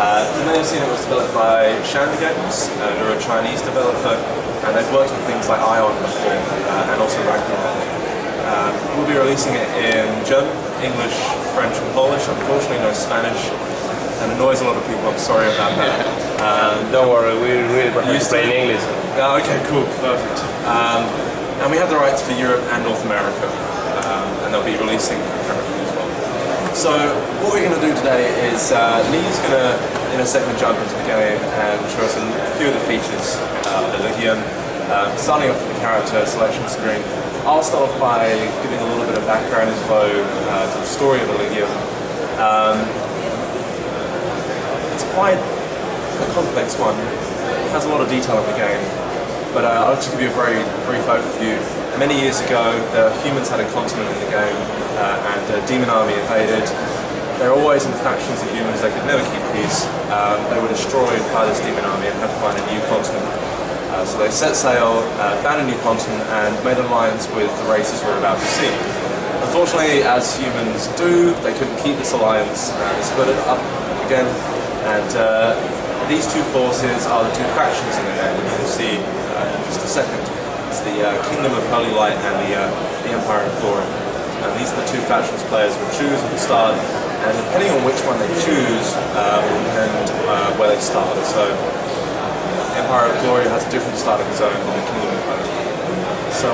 You may have seen it was developed by Shandy Games, who are a Chinese developer, and they've worked on things like Ion before, and also Ragnarok. We'll be releasing it in German, English, French and Polish, unfortunately no Spanish. And annoys a lot of people, I'm sorry about that. Don't worry, we'll play in English. Okay, cool, perfect. And we have the rights for Europe and North America, and they'll be releasing concurrently as well. So what we're going to do today is Lee's going to, in a second, jump into the game and show us a few of the features of Eligium, starting off with the character selection screen. I'll start off by giving a little bit of background info to the story of Eligium. It's quite a complex one. It has a lot of detail in the game, but I'll just give you a very brief overview. Many years ago, the humans had a continent in the game, and a demon army invaded. They were always in factions of humans, they could never keep peace. They were destroyed by this demon army and had to find a new continent. So they set sail, found a new continent, and made an alliance with the races we're about to see. Unfortunately, as humans do, they couldn't keep this alliance, they split it up again. And these two forces are the two factions in the game, which you'll see in just a second. It's the Kingdom of Holy Light and the Empire of Glory. And these are the two factions players will choose at the start, and depending on which one they choose, will depend where they start. So, Empire of Glory has a different start of its own than the Kingdom of Holy. So,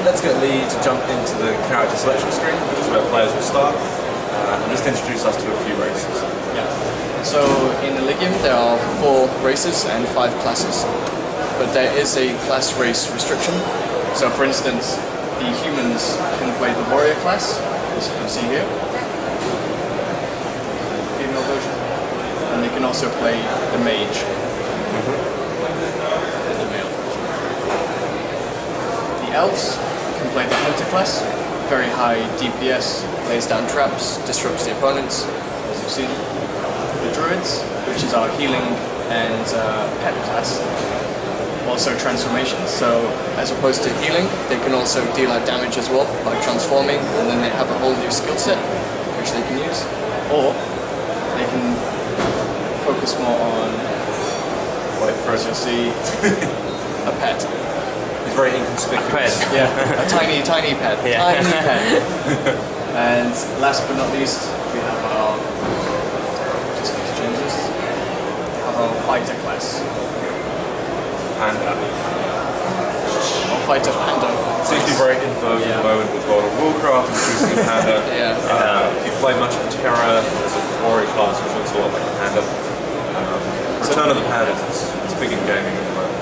let's get Lee to jump into the character selection screen, which is where players will start, and just introduce us to a few races. Yeah. So in Eligium there are 4 races and 5 classes, but there is a class race restriction. So for instance, the humans can play the warrior class, as you can see here, female version, and they can also play the mage, and the male version. The elves can play the hunter class, very high DPS, lays down traps, disrupts the opponents, as you've seen. The druids, which is our healing and pet class, also transformations. So as opposed to healing, they can also deal out damage as well by transforming, and then they have a whole new skill set which they can use. Or they can focus more on, as you'll see, a pet. It's very inconspicuous. A pet, yeah, a tiny pet. Yeah. Tiny pet. And last but not least, we have our fighter class. Panda. Or fighter panda. Seems to be very in vogue at the moment with World of Warcraft and choosing a panda. If you play much of Terra, there's a warrior class which looks a lot like a panda. Return of the Pandas, it's big in gaming at the moment.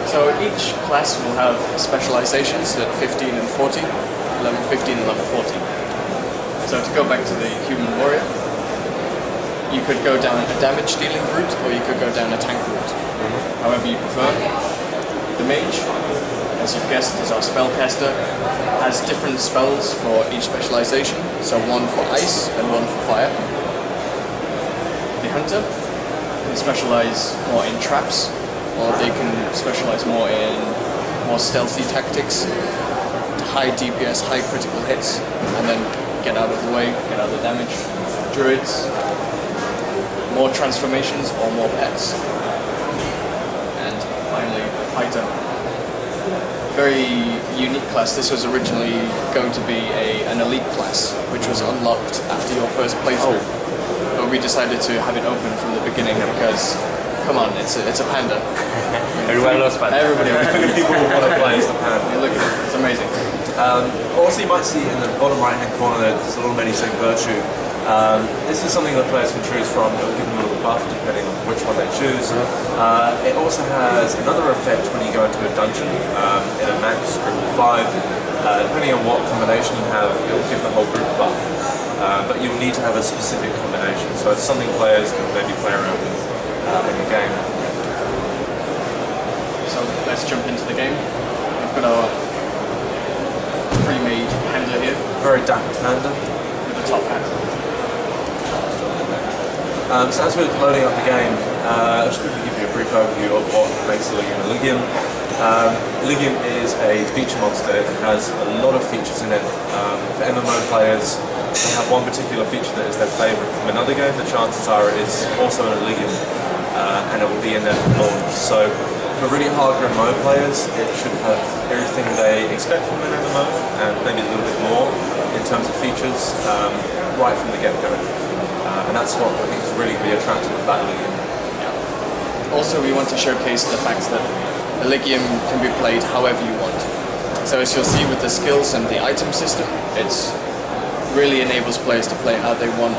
So each class will have specializations at 15 and 40, level 15 and level 40. So to go back to the human warrior, you could go down a damage dealing route, or you could go down a tank route, however you prefer. The mage, as you've guessed, is our spellcaster, has different spells for each specialization, so one for ice and one for fire. The hunter can specialize more in traps, or they can specialize more in more stealthy tactics, high DPS, high critical hits, and then get out of the way, get out of the damage. Druids, more transformations or more pets. And finally, the fighter. Very unique class. This was originally going to be an elite class, which was unlocked after your first playthrough. But we decided to have it open from the beginning because, come on, it's a panda. Everyone loves panda. Everybody loves panda. People want to play as the panda. Yeah, look at it, it's amazing. Also, you might see in the bottom right-hand corner there's a little menu saying Virtue. This is something that players can choose from. It will give them a little buff depending on which one they choose. It also has another effect when you go into a dungeon in a max group of 5. Depending on what combination you have, it will give the whole group a buff. But you'll need to have a specific combination, so it's something players can maybe play around with in the game. So let's jump into the game. We've got our pre-made panda here. Very dapper panda. With a top hat. So as we're loading up the game, I'll just quickly give you a brief overview of what makes Eligium. Eligium is a feature monster. It has a lot of features in it. For MMO players, they have one particular feature that is their favourite from another game, the chances are it is also an Eligium, and it will be in there for launch. So for really hardcore MMO players, it should have everything they expect from an MMO, and maybe a little bit more in terms of features, right from the get-go. And that's what I think is really, really attractive about Eligium. Also, we want to showcase the fact that Eligium can be played however you want. So as you'll see with the skills and the item system, it really enables players to play how they want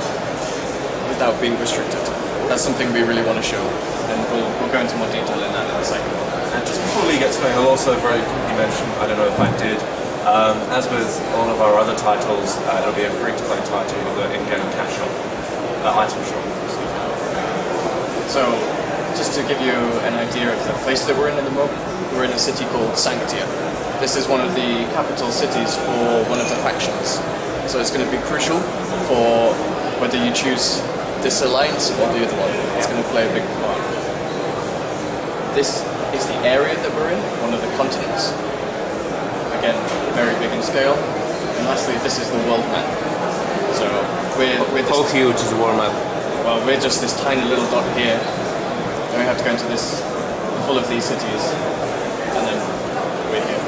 without being restricted. That's something we really want to show, and we'll go into more detail in that in a second. And just before we get to it, I'll also very quickly mention, I don't know if I did, as with all of our other titles, it'll be a free-to-play title with an in-game cash shop, item shop. So, just to give you an idea of the place that we're in the moment, we're in a city called Sanctia. This is one of the capital cities for one of the factions. So it's going to be crucial for whether you choose this alliance or the other one. It's going to play a big part. This is the area that we're in, one of the continents. Again, very big in scale. And lastly, this is the world map. So we're How huge is the world map? well, we're just this tiny little dot here. Then we have to go into this, full of these cities, and then we're here.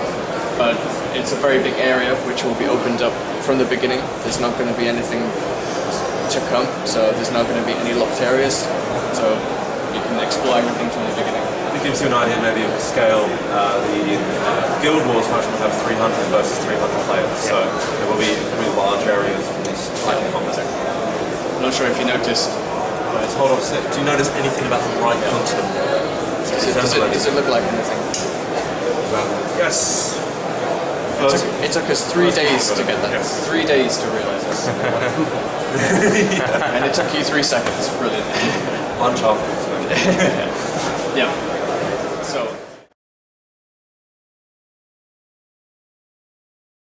But it's a very big area which will be opened up from the beginning. There's not going to be anything to come, so there's not going to be any locked areas. So you can explore everything from the beginning. It gives you an idea maybe of the scale. The Guild Wars version will have 300 versus 300 players, so there will be large areas for this type of combat. I'm not sure if you noticed. Hold on a sec. Do you notice anything about the right continent? Does it look like anything? Yes. It took us 3 days to get that. Yes. 3 days to realise this. And it took you 3 seconds. Brilliant. Lunch afterwards. Yeah. So.